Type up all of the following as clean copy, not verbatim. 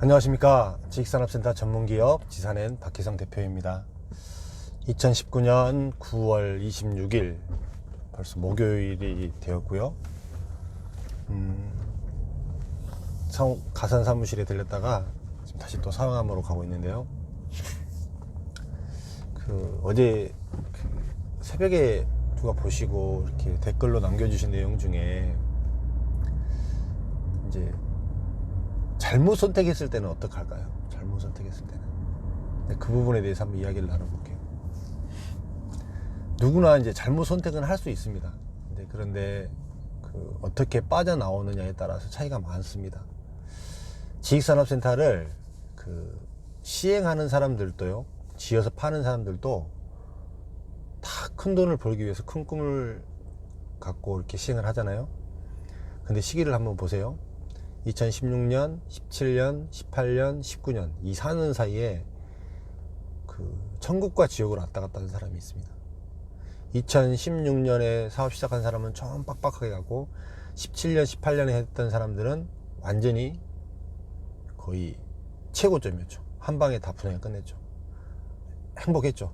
안녕하십니까. 지식산업센터 전문기업 지산엔 박희성 대표입니다. 2019년 9월 26일 벌써 목요일이 되었고요. 가산 사무실에 들렸다가 지금 다시 또 상암으로 가고 있는데요. 어제 새벽에 누가 보시고 이렇게 댓글로 남겨주신 내용 중에 이제 잘못 선택했을 때는 어떡할까요? 잘못 선택했을 때는. 그 부분에 대해서 한번 이야기를 나눠볼게요. 누구나 이제 잘못 선택은 할 수 있습니다. 그런데 어떻게 빠져나오느냐에 따라서 차이가 많습니다. 지식산업센터를 시행하는 사람들도요, 지어서 파는 사람들도 다 큰 돈을 벌기 위해서 큰 꿈을 갖고 이렇게 시행을 하잖아요. 근데 시기를 한번 보세요. 2016년, 17년, 18년, 19년 이 4년 사이에 천국과 지옥을 왔다 갔다 하는 사람이 있습니다. 2016년에 사업 시작한 사람은 좀 빡빡하게 가고 17년, 18년에 했던 사람들은 완전히 거의 최고점이었죠. 한 방에 다 분양을 끝냈죠. 행복했죠.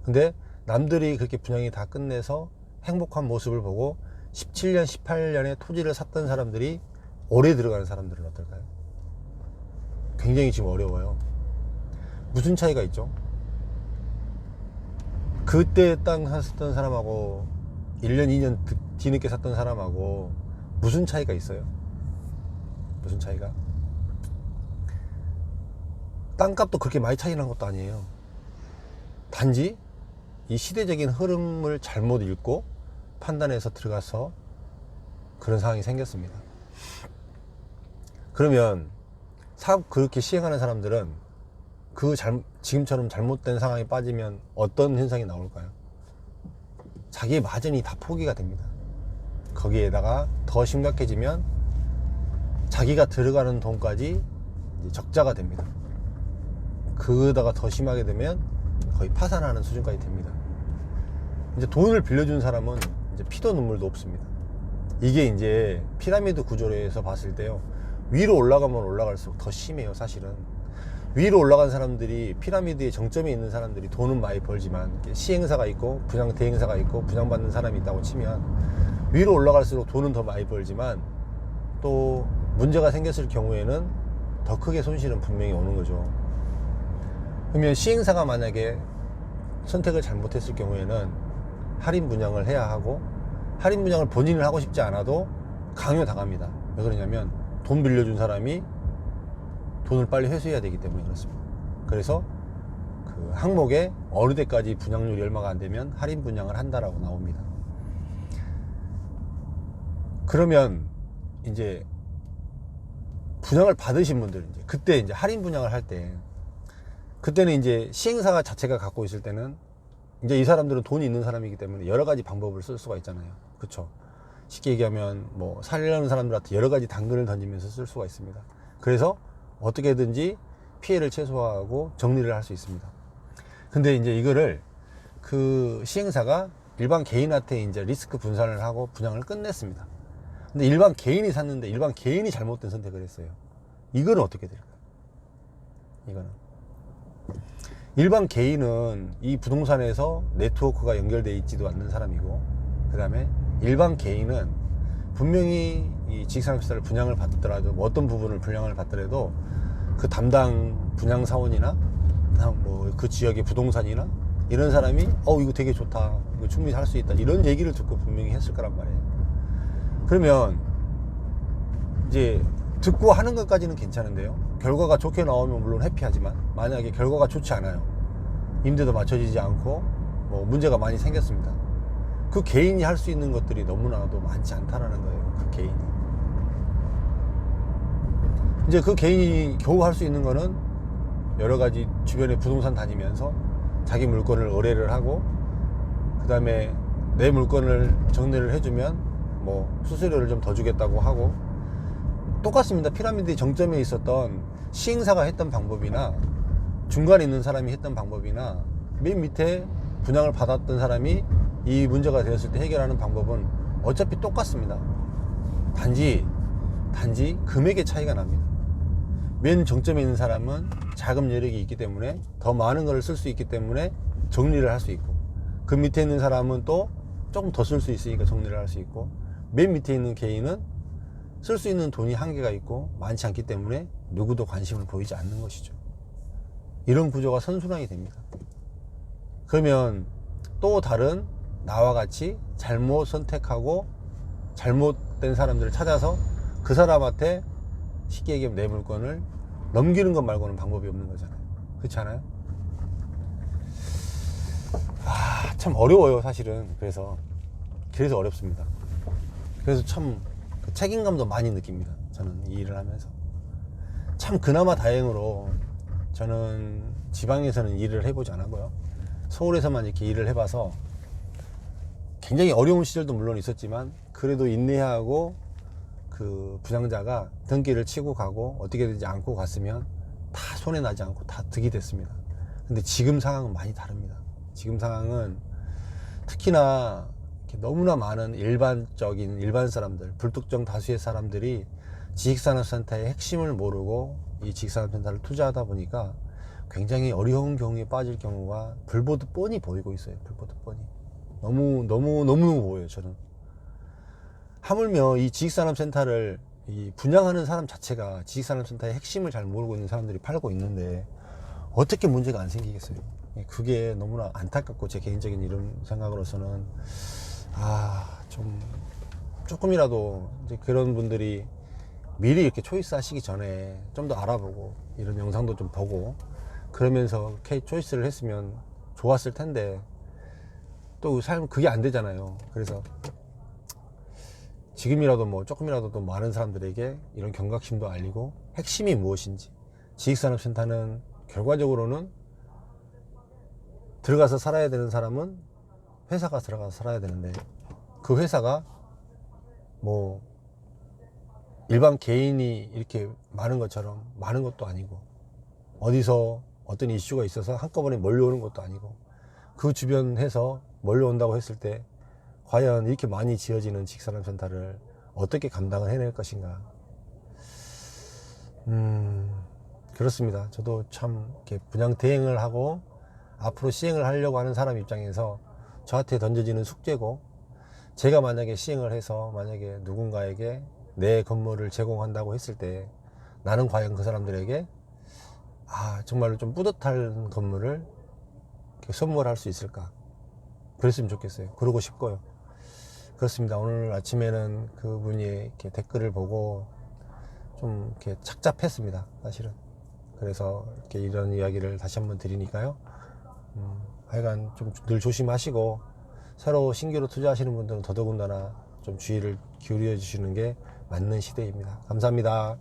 근데 남들이 그렇게 분양이 다 끝내서 행복한 모습을 보고 17년, 18년에 토지를 샀던 사람들이 오래 들어가는 사람들은 어떨까요? 굉장히 지금 어려워요. 무슨 차이가 있죠? 그때 땅 샀던 사람하고 1년, 2년 뒤늦게 샀던 사람하고 무슨 차이가 있어요? 무슨 차이가? 땅값도 그렇게 많이 차이 난 것도 아니에요. 단지 이 시대적인 흐름을 잘못 읽고 판단해서 들어가서 그런 상황이 생겼습니다. 그러면 사업 그렇게 시행하는 사람들은 지금처럼 잘못된 상황에 빠지면 어떤 현상이 나올까요? 자기의 마진이 다 포기가 됩니다. 거기에다가 더 심각해지면 자기가 들어가는 돈까지 이제 적자가 됩니다. 그러다가 더 심하게 되면 거의 파산하는 수준까지 됩니다. 이제 돈을 빌려준 사람은 이제 피도 눈물도 없습니다. 이게 이제 피라미드 구조에서 봤을 때요, 위로 올라가면 올라갈수록 더 심해요. 사실은 위로 올라간 사람들이, 피라미드의 정점에 있는 사람들이 돈은 많이 벌지만 시행사가 있고 분양 대행사가 있고 분양받는 사람이 있다고 치면 위로 올라갈수록 돈은 더 많이 벌지만 또 문제가 생겼을 경우에는 더 크게 손실은 분명히 오는 거죠. 그러면 시행사가 만약에 선택을 잘못했을 경우에는 할인 분양을 해야 하고, 할인 분양을 본인은 하고 싶지 않아도 강요당합니다. 왜 그러냐면 돈 빌려준 사람이 돈을 빨리 회수해야 되기 때문에 그렇습니다. 그래서 그 항목에 어느 때까지 분양률이 얼마가 안 되면 할인 분양을 한다라고 나옵니다. 그러면 이제 분양을 받으신 분들, 그때 이제 할인 분양을 할 때, 그때는 이제 시행사가 자체가 갖고 있을 때는 이제 이 사람들은 돈이 있는 사람이기 때문에 여러 가지 방법을 쓸 수가 있잖아요. 그쵸? 쉽게 얘기하면 뭐 살려는 사람들한테 여러 가지 당근을 던지면서 쓸 수가 있습니다. 그래서 어떻게든지 피해를 최소화하고 정리를 할 수 있습니다. 근데 이제 이거를 그 시행사가 일반 개인한테 이제 리스크 분산을 하고 분양을 끝냈습니다. 근데 일반 개인이 샀는데 일반 개인이 잘못된 선택을 했어요. 이거는 어떻게 될까요? 이거는 일반 개인은 이 부동산에서 네트워크가 연결되어 있지도 않는 사람이고, 그 다음에 일반 개인은 분명히 이 지식산업센터를 분양을 받더라도, 뭐 어떤 부분을 분양을 받더라도 그 담당 분양사원이나 뭐 그 지역의 부동산이나 이런 사람이 이거 되게 좋다, 이거 충분히 할 수 있다, 이런 얘기를 듣고 분명히 했을 거란 말이에요. 그러면 이제 듣고 하는 것까지는 괜찮은데요, 결과가 좋게 나오면 물론 해피하지만 만약에 결과가 좋지 않아요, 임대도 맞춰지지 않고 뭐 문제가 많이 생겼습니다. 그 개인이 할 수 있는 것들이 너무나도 많지 않다라는 거예요. 그 개인이 이제 그 개인이 겨우 할 수 있는 거는 여러 가지 주변에 부동산 다니면서 자기 물건을 의뢰를 하고, 그 다음에 내 물건을 정리를 해주면 뭐 수수료를 좀 더 주겠다고 하고, 똑같습니다. 피라미드의 정점에 있었던 시행사가 했던 방법이나 중간에 있는 사람이 했던 방법이나 맨 밑에 분양을 받았던 사람이 이 문제가 되었을 때 해결하는 방법은 어차피 똑같습니다. 단지 금액의 차이가 납니다. 맨 정점에 있는 사람은 자금 여력이 있기 때문에 더 많은 걸 쓸 수 있기 때문에 정리를 할 수 있고, 그 밑에 있는 사람은 또 조금 더 쓸 수 있으니까 정리를 할 수 있고, 맨 밑에 있는 개인은 쓸 수 있는 돈이 한계가 있고 많지 않기 때문에 누구도 관심을 보이지 않는 것이죠. 이런 구조가 선순환이 됩니다. 그러면 또 다른 나와 같이 잘못 선택하고 잘못된 사람들을 찾아서 그 사람한테 쉽게 얘기하면 내 물건을 넘기는 것 말고는 방법이 없는 거잖아요. 그렇지 않아요? 참 어려워요, 사실은. 그래서 어렵습니다. 그래서 참 책임감도 많이 느낍니다, 저는 이 일을 하면서. 참 그나마 다행으로 저는 지방에서는 일을 해보지 않았고요, 서울에서만 이렇게 일을 해봐서 굉장히 어려운 시절도 물론 있었지만 그래도 인내하고 그 부장자가 등기를 치고 가고 어떻게든지 안고 갔으면 다 손해 나지 않고 다 득이 됐습니다. 근데 지금 상황은 많이 다릅니다. 지금 상황은 특히나 너무나 많은 일반 사람들, 불특정 다수의 사람들이 지식산업센터의 핵심을 모르고 이 지식산업센터를 투자하다 보니까 굉장히 어려운 경우에 빠질 경우가 불보듯 뻔히 보이고 있어요. 불보듯 뻔히. 너무 보여요, 저는. 하물며 이 지식산업센터를 이 분양하는 사람 자체가 지식산업센터의 핵심을 잘 모르고 있는 사람들이 팔고 있는데 어떻게 문제가 안 생기겠어요? 그게 너무나 안타깝고, 제 개인적인 이런 생각으로서는 조금이라도 이제 그런 분들이 미리 이렇게 초이스 하시기 전에 좀 더 알아보고 이런 영상도 좀 보고 그러면서 초이스를 했으면 좋았을 텐데 또 삶 그게 안 되잖아요. 그래서 지금이라도 뭐 조금이라도 더 많은 사람들에게 이런 경각심도 알리고 핵심이 무엇인지, 지식산업센터는 결과적으로는 들어가서 살아야 되는 사람은 회사가 들어가서 살아야 되는데 그 회사가 뭐 일반 개인이 이렇게 많은 것처럼 많은 것도 아니고 어디서 어떤 이슈가 있어서 한꺼번에 몰려오는 것도 아니고 그 주변에서 몰려온다고 했을 때 과연 이렇게 많이 지어지는 지식산업센터를 어떻게 감당을 해낼 것인가. 그렇습니다. 저도 참 이렇게 분양 대행을 하고 앞으로 시행을 하려고 하는 사람 입장에서 저한테 던져지는 숙제고, 제가 만약에 시행을 해서 만약에 누군가에게 내 건물을 제공한다고 했을 때 나는 과연 그 사람들에게 정말로 좀 뿌듯한 건물을 선물할 수 있을까. 그랬으면 좋겠어요. 그러고 싶고요. 그렇습니다. 오늘 아침에는 그분이 이렇게 댓글을 보고 좀 이렇게 착잡했습니다, 사실은. 그래서 이렇게 이런 이야기를 다시 한번 드리니까요. 하여간 좀 늘 조심하시고, 새로 신규로 투자하시는 분들은 더더군다나 좀 주의를 기울여 주시는 게 맞는 시대입니다. 감사합니다.